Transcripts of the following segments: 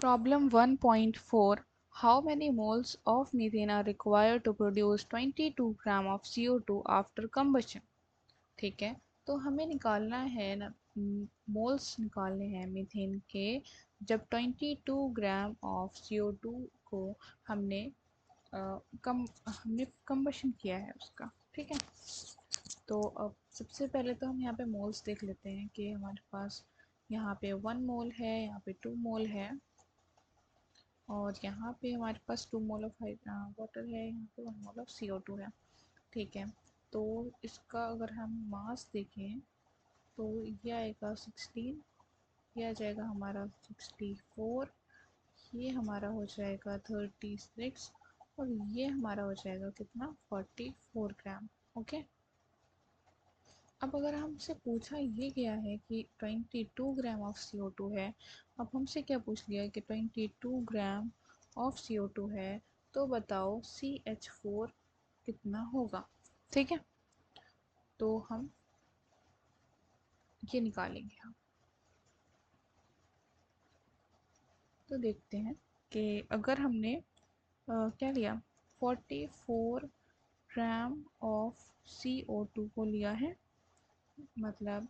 Problem 1.4. How many moles of methane are required to produce 22 gram of CO2 after combustion? ठीक है, तो हमें निकालना है ना, मोल्स निकालने हैं मीथेन के जब 22 ग्राम ऑफ CO2 को हमने हमने कंबशन किया है उसका। ठीक है, तो अब सबसे पहले तो हम यहाँ पे मोल्स देख लेते हैं कि हमारे पास यहाँ पे 1 मोल है, यहाँ पे 2 मोल है, और यहाँ पे हमारे पास 2 मोल ऑफ वाटर है, यहाँ पे 1 मोल ऑफ CO2 है। ठीक है, तो इसका अगर हम मास देखें तो ये आएगा 16, ये आ जाएगा हमारा 64, ये हमारा हो जाएगा 36, और ये हमारा हो जाएगा कितना 44 ग्राम। ओके, अब अगर हमसे पूछा ये गया है कि 22 ग्राम ऑफ CO2 है, अब हमसे क्या पूछ लिया है कि 22 ग्राम ऑफ CO2 है, तो बताओ CH4 कितना होगा। ठीक है, तो हम ये निकालेंगे हम। तो देखते हैं कि अगर हमने क्या लिया 44 ग्राम ऑफ CO2 को लिया है, मतलब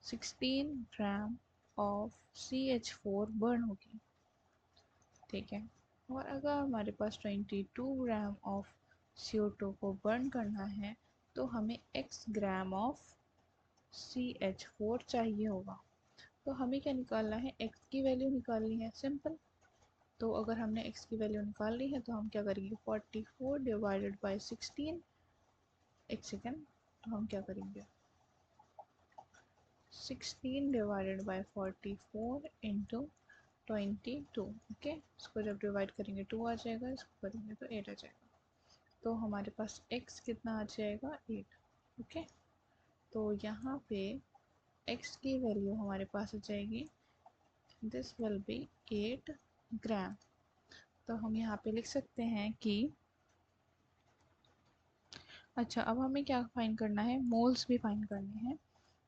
16 ग्राम ऑफ CH4 बर्न होगी। ठीक है, और अगर हमारे पास 22 ग्राम ऑफ CO2 को बर्न करना है तो हमें x ग्राम ऑफ CH4 चाहिए होगा। तो हमें क्या निकालना है, x की वैल्यू निकालनी है, सिंपल। तो अगर हमने x की वैल्यू निकाल ली है तो हम क्या करेंगे 44 डिवाइडेड बाई 16, एक सेकेंड, तो हम क्या करेंगे 16 डिवाइडेड बाई 44 इंटू 22। ओके, इसको जब डिवाइड करेंगे 2 आ जाएगा, इसको करेंगे तो 8 आ जाएगा। तो हमारे पास x कितना आ जाएगा 8। ओके, तो यहाँ पे x की वैल्यू हमारे पास आ जाएगी, दिस विल बी 8 ग्राम। तो हम यहाँ पे लिख सकते हैं कि अच्छा, अब हमें क्या फाइंड करना है, मोल्स भी फाइंड करने हैं।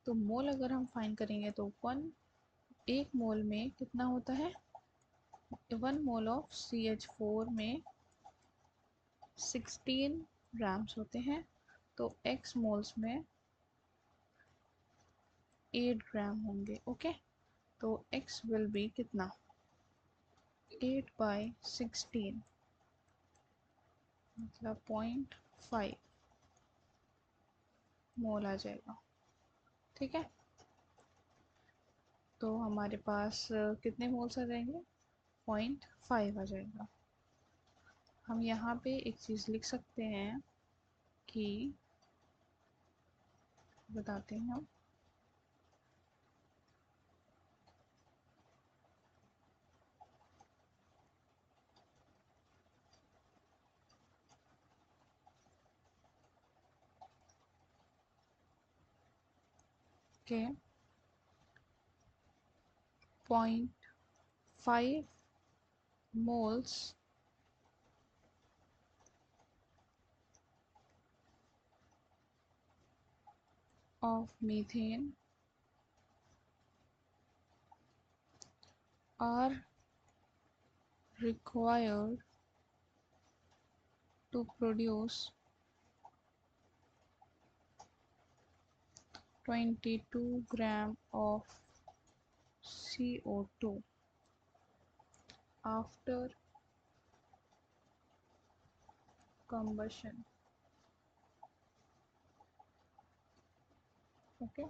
तो मोल अगर हम फाइंड करेंगे तो एक मोल में कितना होता है, 1 मोल ऑफ CH4 में 16 ग्राम्स होते हैं, तो x मोल्स में 8 ग्राम होंगे। ओके, तो x विल बी कितना 8/16, मतलब 0.5 मोल आ जाएगा। ठीक है, तो हमारे पास कितने मोल्स आ जाएंगे 0.5 आ जाएगा। हम यहाँ पे एक चीज़ लिख सकते हैं कि बताते हैं हम, के 0.5 moles of methane are required to produce 22 gram of CO2 after combustion. Okay,